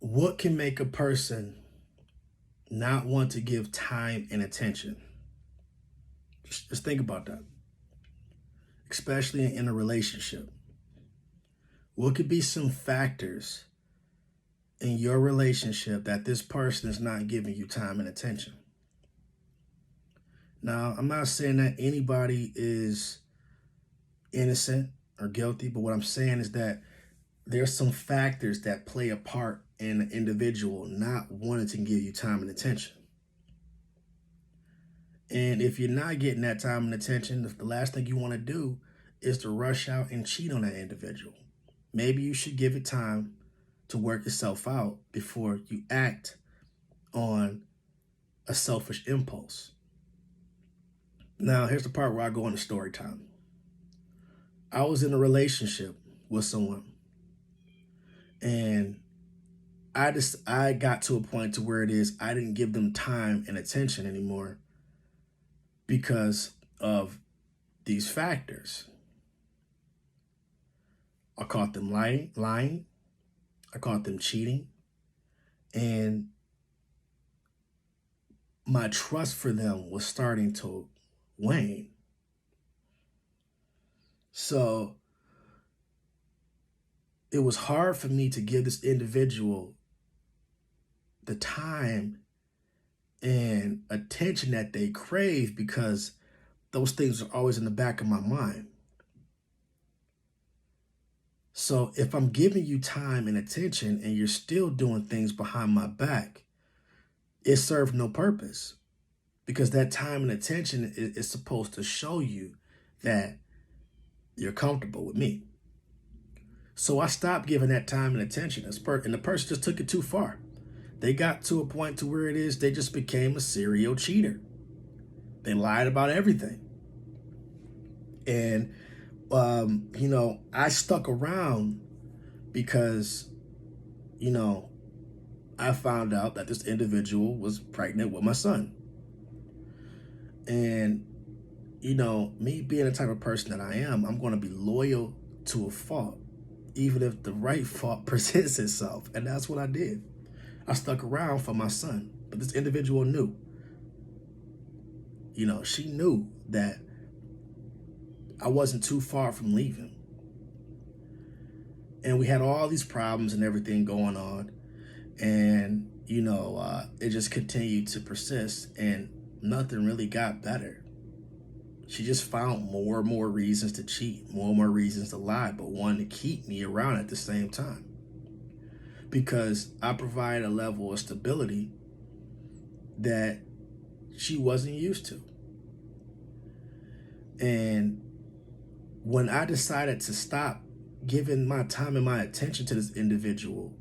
What can make a person not want to give time and attention? Just think about that, especially in a relationship. What could be some factors in your relationship that this person is not giving you time and attention? Now, I'm not saying that anybody is innocent or guilty, but what I'm saying is that there's some factors that play a part in an individual not wanting to give you time and attention. And if you're not getting that time and attention, the last thing you want to do is to rush out and cheat on that individual. Maybe you should give it time to work itself out before you act on a selfish impulse. Now, here's the part where I go into story time. I was in a relationship with someone, and I got to a point to where it is I didn't give them time and attention anymore because of these factors. I caught them lying. I caught them cheating. And my trust for them was starting to wane. So it was hard for me to give this individual the time and attention that they crave because those things are always in the back of my mind. So if I'm giving you time and attention and you're still doing things behind my back, it serves no purpose, because that time and attention is supposed to show you that you're comfortable with me. So I stopped giving that time and attention, and the person just took it too far. They got to a point to where it is they just became a serial cheater. They lied about everything. And I stuck around because, I found out that this individual was pregnant with my son. And, me being the type of person that I am, I'm going to be loyal to a fault, even if the right fault presents itself. And that's what I did. I stuck around for my son. But this individual knew. She knew that I wasn't too far from leaving. And we had all these problems and everything going on. And, it just continued to persist and nothing really got better. She just found more and more reasons to cheat, more and more reasons to lie, but wanted to keep me around at the same time. Because I provide a level of stability that she wasn't used to. And when I decided to stop giving my time and my attention to this individual,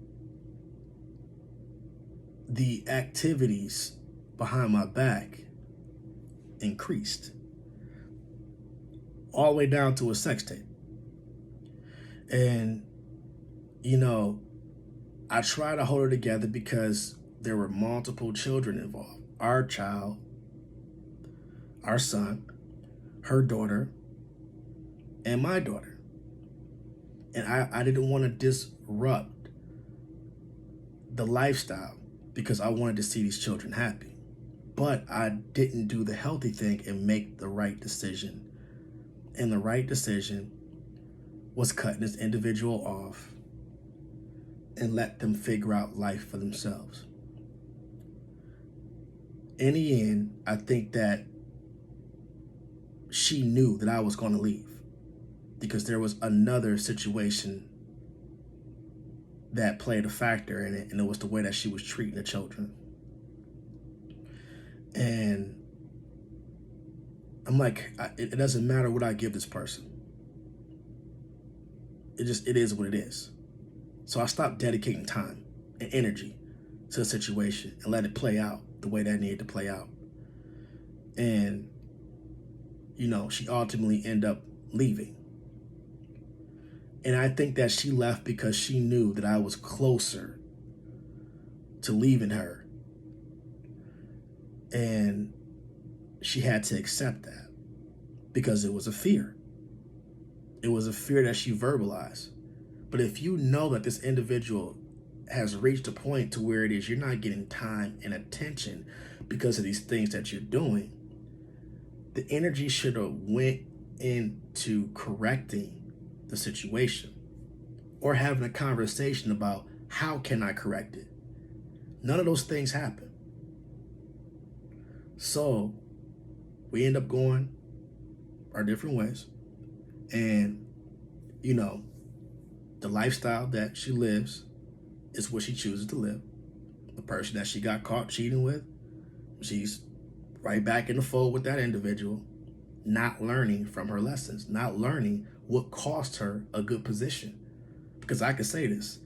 the activities behind my back increased, all the way down to a sex tape. And, I try to hold her together because there were multiple children involved. Our child, our son, her daughter, and my daughter. And I didn't want to disrupt the lifestyle because I wanted to see these children happy. But I didn't do the healthy thing and make the right decision. And the right decision was cutting this individual off and let them figure out life for themselves. In the end, I think that she knew that I was going to leave because there was another situation that played a factor in it, and it was the way that she was treating the children. And I'm like, it doesn't matter what I give this person. It is what it is. So I stopped dedicating time and energy to the situation and let it play out the way that it needed to play out. And, she ultimately ended up leaving. And I think that she left because she knew that I was closer to leaving her. And she had to accept that because it was a fear. It was a fear that she verbalized. But if you know that this individual has reached a point to where it is you're not getting time and attention because of these things that you're doing, the energy should have went into correcting the situation or having a conversation about how can I correct it. None of those things happen. So we end up going our different ways. And, you know, the lifestyle that she lives is what she chooses to live. The person that she got caught cheating with, she's right back in the fold with that individual, not learning from her lessons, not learning what cost her a good position. Because I could say this,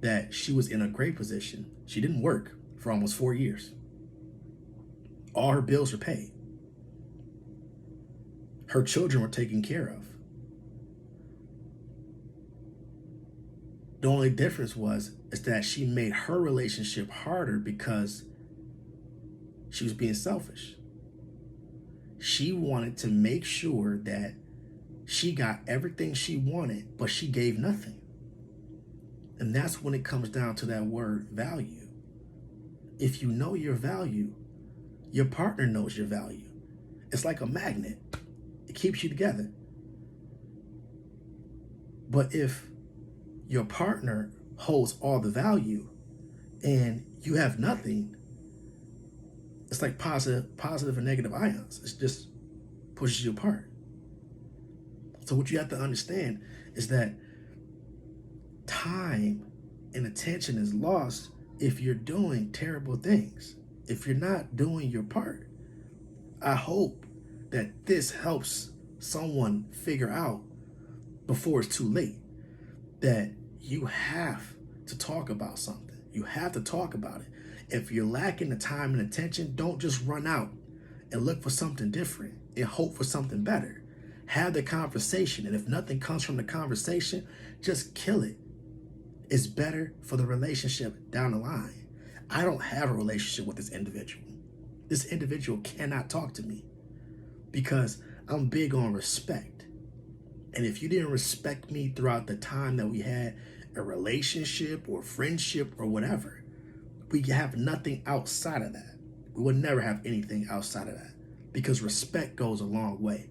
that she was in a great position. She didn't work for almost 4 years. All her bills were paid. Her children were taken care of. The only difference is that she made her relationship harder because she was being selfish. She wanted to make sure that she got everything she wanted, but she gave nothing. And that's when it comes down to that word value. If you know your value, your partner knows your value. It's like a magnet. It keeps you together. But if your partner holds all the value and you have nothing, it's like positive and negative ions. It just pushes you apart. So what you have to understand is that time and attention is lost if you're doing terrible things. If you're not doing your part. I hope that this helps someone figure out before it's too late that you have to talk about something. You have to talk about it. If you're lacking the time and attention, don't just run out and look for something different and hope for something better. Have the conversation, and if nothing comes from the conversation, just kill it. It's better for the relationship down the line. I don't have a relationship with this individual. This individual cannot talk to me because I'm big on respect. And if you didn't respect me throughout the time that we had a relationship or friendship or whatever, we have nothing outside of that. We would never have anything outside of that because respect goes a long way.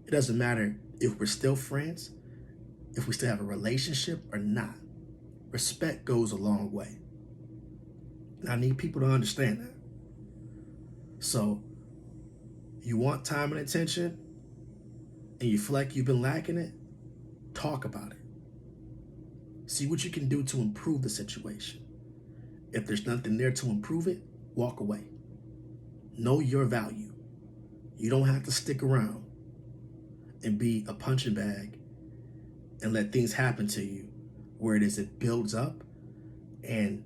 It doesn't matter if we're still friends, if we still have a relationship or not. Respect goes a long way. And I need people to understand that. So, you want time and attention, and you feel like you've been lacking it, talk about it. See what you can do to improve the situation. If there's nothing there to improve it, walk away. Know your value. You don't have to stick around and be a punching bag and let things happen to you where it builds up and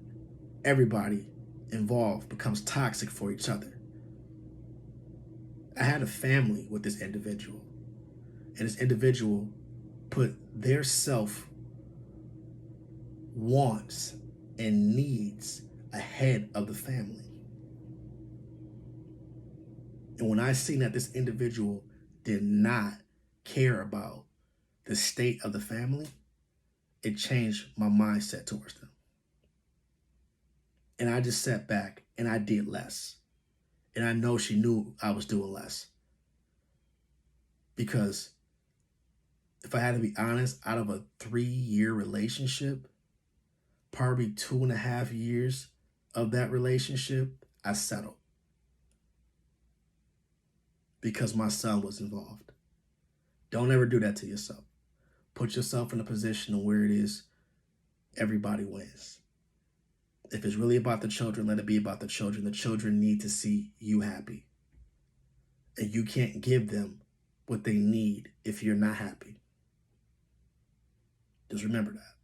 everybody involved becomes toxic for each other. I had a family with this individual, and this individual put their self wants and needs ahead of the family. And when I seen that this individual did not care about the state of the family, it changed my mindset towards them. And I just sat back and I did less. And I know she knew I was doing less. Because if I had to be honest, out of a 3-year relationship, probably 2.5 years of that relationship, I settled. Because my son was involved. Don't ever do that to yourself. Put yourself in a position where it is everybody wins. If it's really about the children, let it be about the children. The children need to see you happy. And you can't give them what they need if you're not happy. Just remember that.